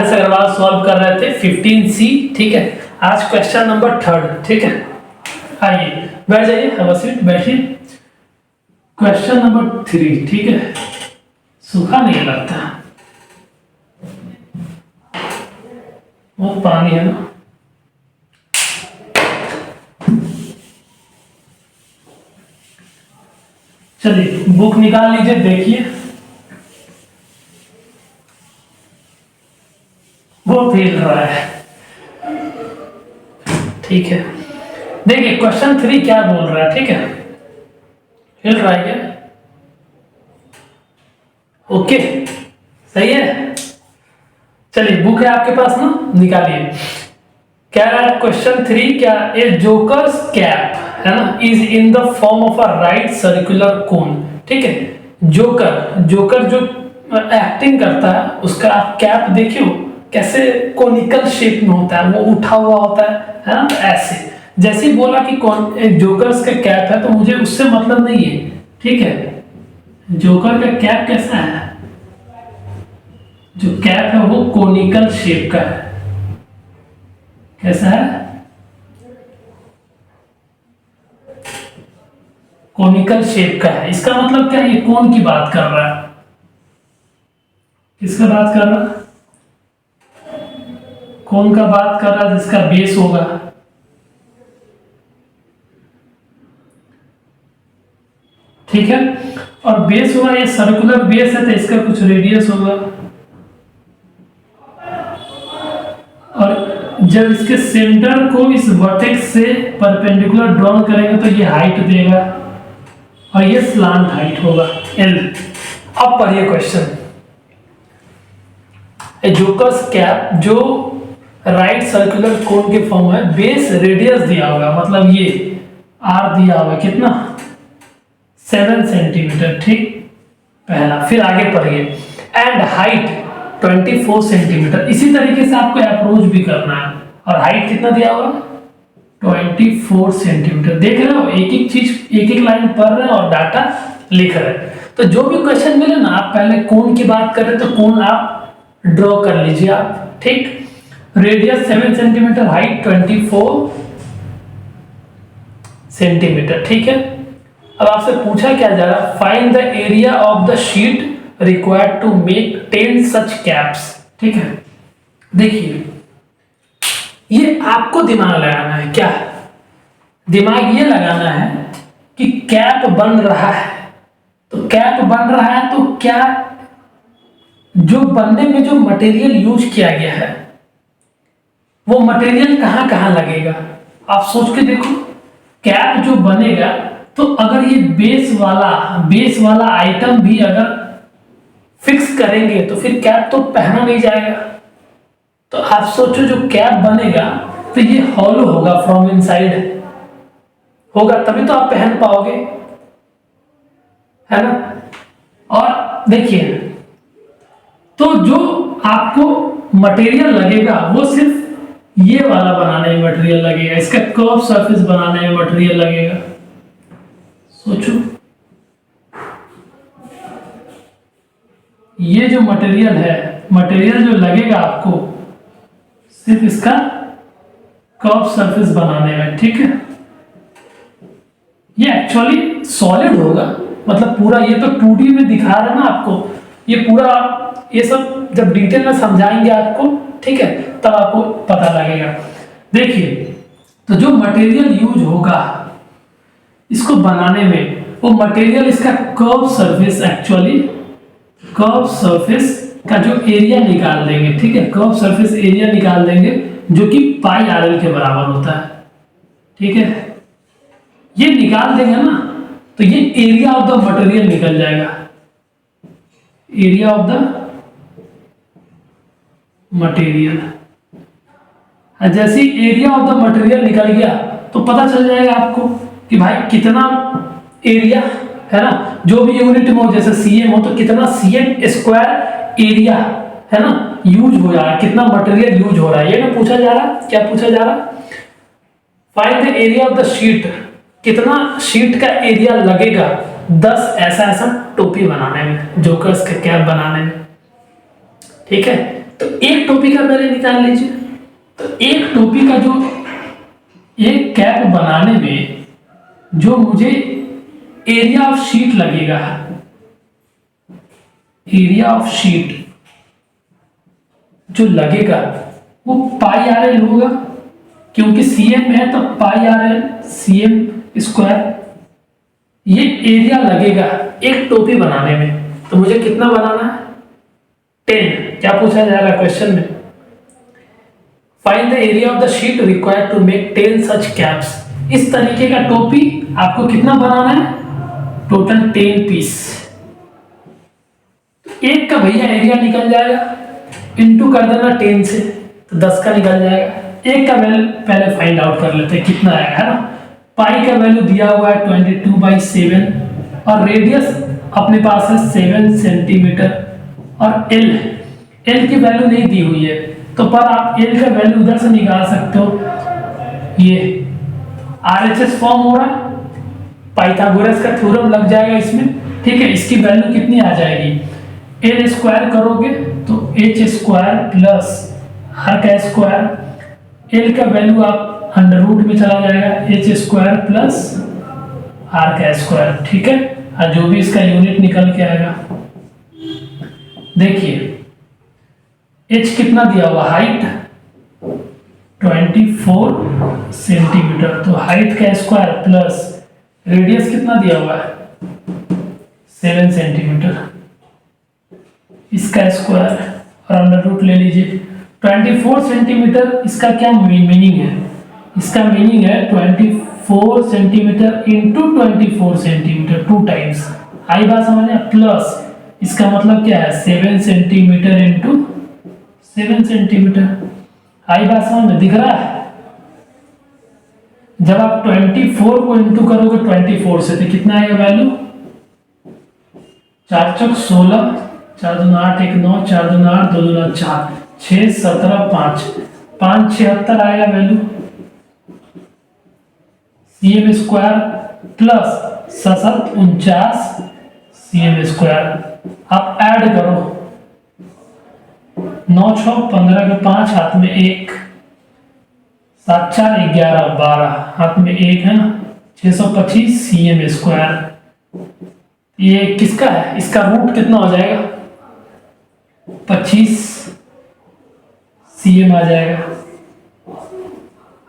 RS Agarwal solve कर रहे थे 15C। ठीक है, आज क्वेश्चन नंबर 3। ठीक है, आइए बैठ जाइए, हैव अ सीट, बैठिए। Question number 3। ठीक है, सूखा नहीं लगता, वो पानी है ना। चलिए बुक निकाल लीजिए, देखिए। वो फेल रहा है। ठीक है, देखिए क्वेश्चन 3 क्या बोल रहा है। ठीक है, हिल रहा है क्या? ओके, सही है। चलिए बुक है आपके पास ना, निकालिए। क्या रहा है क्वेश्चन 3? क्या ए जोकर्स कैप है ना is in the form of a right circular cone. ठीक है, जोकर जो एक्टिंग करता है उसका आप कैप देखियो कैसे कोनिकल शेप में होता है, वो उठा हुआ होता है ना, ऐसे। जैसे ही बोला कि कौन एक जोकर्स का कैप है, तो मुझे उससे मतलब नहीं है। ठीक है, जोकर का कैप कैसा है? जो कैप है वो कोनिकल शेप का है। कैसा है? कोनिकल शेप का है। इसका मतलब क्या है? ये कोन की बात कर रहा है। किसका बात कर रहा है? कोन का बात कर रहा है, जिसका बेस होगा। ठीक है, और बेस होगा, ये सर्कुलर बेस है तो इसका कुछ रेडियस होगा, और जब इसके सेंटर को इस वर्टेक्स से परपेंडिकुलर ड्रॉ करेंगे तो ये हाइट देगा, और ये स्लांट हाइट होगा L। अब पढ़िए क्वेश्चन। ए जोकर्स कैप जो राइट सर्कुलर कोन के फॉर्म है, बेस रेडियस दिया होगा, मतलब ये R दिया होगा, कितना? 7 सेंटीमीटर। ठीक, पहला। फिर आगे पढ़िए, एंड हाइट 24 सेंटीमीटर। इसी तरीके से आपको अप्रोच भी करना है, और हाइट कितना दिया होगा? 24 सेंटीमीटर। देख रहे हो, एक एक चीज एक एक लाइन पढ़ रहे हैं और डाटा लिख रहे हैं। तो जो भी क्वेश्चन मिले ना, आप पहले कोन की बात करें तो कोन आप ड्रॉ कर लीजिए आप। ठीक, रेडियस 7 सेंटीमीटर, हाइट 24 सेंटीमीटर। ठीक है, अब आपसे पूछा क्या जा रहा है? Find the area of the sheet required to make 10 such caps. ठीक है, देखिए ये आपको दिमाग लगाना है। क्या दिमाग ये लगाना है कि कैप बन रहा है, तो कैप बन रहा है तो क्या जो बनने में जो मटेरियल यूज किया गया है, वो मटेरियल कहां कहां लगेगा? आप सोच के देखो। कैप जो बनेगा, तो अगर ये बेस वाला आइटम भी अगर फिक्स करेंगे तो फिर कैप तो पहना नहीं जाएगा। तो आप सोचो, जो कैप बनेगा तो ये हॉलो होगा, फ्रॉम इनसाइड होगा, तभी तो आप पहन पाओगे, है ना। और देखिए, तो जो आपको मटेरियल लगेगा वो सिर्फ ये वाला बनाने में मटेरियल लगेगा, इसका कर्व सरफेस बनाने में मटेरियल लगेगा। सोचो, ये जो मटेरियल है, मटेरियल जो लगेगा आपको सिर्फ इसका कर्व सरफेस बनाने में। ठीक है, ये एक्चुअली सॉलिड होगा, मतलब पूरा ये तो 2D में दिखा रहा है ना आपको, ये पूरा ये सब जब डिटेल में समझाएंगे आपको, ठीक है, तब आपको पता लगेगा। देखिए, तो जो मटेरियल यूज होगा इसको बनाने में, वो मटेरियल इसका curve surface, actually curve surface का जो एरिया निकाल देंगे। ठीक है, कर्व सरफेस एरिया निकाल देंगे, जो कि पाई RL के बराबर होता है। ठीक है, ये निकाल देंगे ना, तो ये एरिया ऑफ द मटेरियल निकल जाएगा। एरिया ऑफ द मटेरियल, जैसे एरिया ऑफ द मटेरियल निकल गया तो पता चल जाएगा आपको कि भाई कितना एरिया है ना, जो भी यूनिट में हो, जैसे cm हो तो कितना cm स्क्वायर एरिया है ना यूज हो रहा है, कितना मटेरियल यूज हो रहा है, ये ना पूछा जा रहा है। क्या पूछा जा रहा है? Find the area of the sheet, कितना शीट का एरिया लगेगा 10 ऐसा टोपी बनाने में, जोकर्स का कैप बनाने में। ठीक है, तो एक टोपी का पहले निकाल लीजिए। तो एक टोपी का जो एक कैप बनाने में जो मुझे एरिया ऑफ शीट लगेगा, एरिया ऑफ शीट जो लगेगा वो पाई आर एल होगा, क्योंकि सीएम है तो पाई आर एल सीएम स्क्वायर। ये एरिया लगेगा एक टोपी बनाने में, तो मुझे कितना बनाना है 10। क्या पूछा जा रहा है क्वेश्चन में? Find the area of the sheet required to make 10 such caps. इस तरीके का टोपी आपको कितना बनाना है? Total 10 piece. एक का भैया एरिया निकल जाएगा, इनटू कर देना 10 से तो 10 का निकल जाएगा। एक का वैल्यू पहले फाइंड आउट कर लेते हैं कितना आएगा, है ना। पाई का वैल्यू दिया हुआ है 22/7 और रेडियस अपने पास है 7 सेंटीमीटर और एल की वैल्यू नहीं दी हुई है, तो पर आप एल का वैल्यू उधर से निकाल सकते हो। ये आरएचएस फॉर्म हो रहा है, पाइथागोरस का थ्योरम लग जाएगा इसमें, ठीक है। इसकी वैल्यू कितनी आ जाएगी? एल स्क्वायर करोगे तो एच स्क्वायर प्लस आर का स्क्वायर, एल का वैल्यू आप अंडर रूट में चला जाएगा, एच स्क्वायर प्लस आर का स्क्वायर, ठीक है। और जो भी इसका यूनिट निकल के आएगा, देखिए एच कितना दिया हुआ, हाइट 24 सेंटीमीटर, तो हाइट का स्क्वायर प्लस रेडियस कितना दिया हुआ है 7 सेंटीमीटर, इसका स्क्वायर और अंडर रूट ले लीजिए। 24 सेंटीमीटर इसका क्या मीनिंग है? इसका मीनिंग है 24 सेंटीमीटर इंटू 24 सेंटीमीटर 2 टाइम्स। आई बात समझ में? प्लस इसका मतलब क्या है 7 सेंटीमीटर इंटू 7 सेंटीमीटर। आई बात समझ में? दिख रहा है? जब आप 24 को इंटू करोगे 24 से तो कितना आएगा वैल्यू? 4 चौक 16, 4 दूना 8, 1 9, 4 दूना 8, 2 दूना 4, 6 17 5, 5 76 आएगा value. CM square plus 7 49 CM square. आप ऐड करो 9 6 15 के 5 हाथ में 1, 7 4 11 12 हाथ में 1 है ना, 625 सीएम स्क्वायर। ये किसका है? इसका रूट कितना हो जाएगा? 25 सीएम आ जाएगा।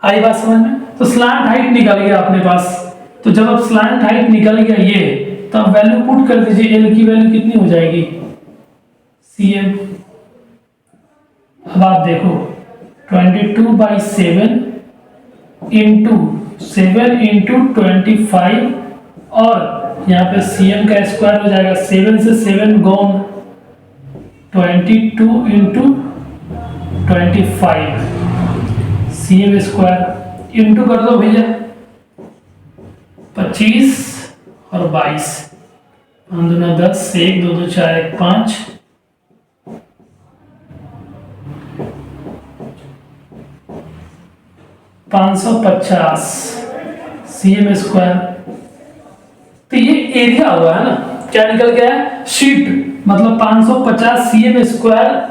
आई बात समझ में? तो स्लांट हाइट निकल गया अपने पास। तो जब अब स्लांट हाइट निकल गया ये, तो अब वैल्यू पुट कर दीजिए। एल की वैल्यू कितनी हो जाएगी? सीएम। अब आप देखो 22/7 इंटू 7 इंटू 25 और यहाँ पे सीएम का स्क्वायर हो जाएगा, 7 से 7 gone, 22 into 25 CM square into कर दो भैया 25 और 22, 5 दूना 10, 1 2 2 4 1 5, 550 सीएम स्क्वायर। तो ये एरिया हुआ है ना, क्या निकल गया है? शीट, मतलब 550 सीएम स्क्वायर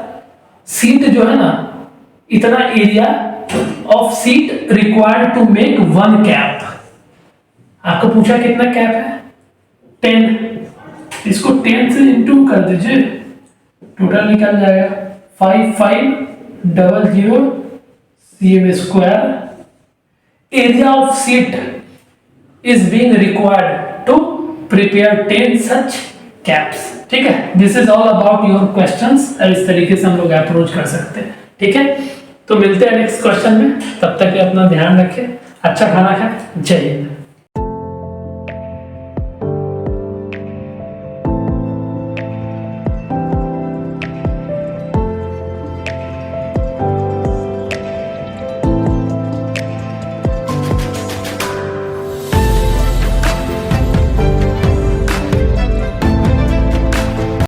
सीट जो है ना, इतना area of sheet required to make 1 cap. आपको पूछा कितना कैप है? 10। इसको 10 से इंटू कर दीजिए, टोटल निकल जाएगा 5500 cm square. Area of sheet is being required to prepare 10 such caps. ठीक है, this is all about your questions. इस तरीके से हम लोग अप्रोच कर सकते हैं। ठीक है, तो मिलते हैं नेक्स्ट क्वेश्चन में। तब तक अपना ध्यान रखें, अच्छा खाना खाएं। जय हिंद।